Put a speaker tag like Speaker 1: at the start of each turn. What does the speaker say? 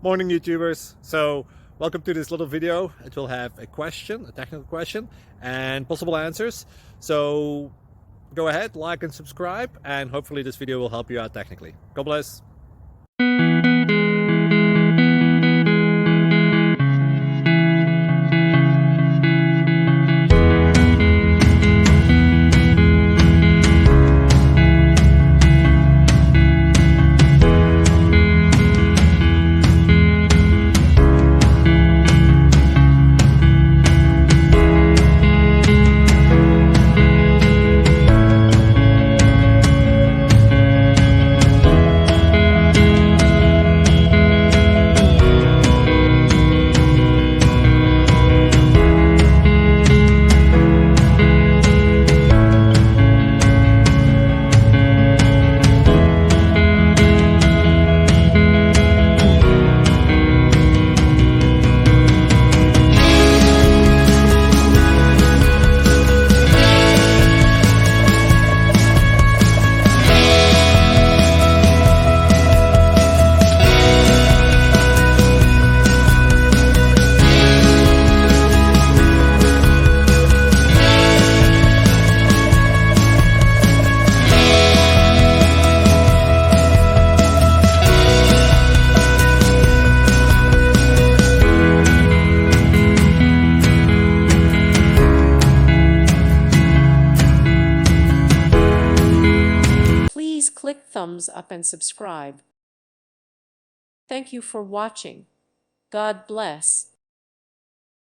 Speaker 1: Morning YouTubers. So welcome to this little video. It will have a question, a technical question, and possible answers. So go ahead, like and subscribe, and hopefully this video will help you out technically. God bless.
Speaker 2: Please click thumbs up and subscribe. Thank you for watching. God bless.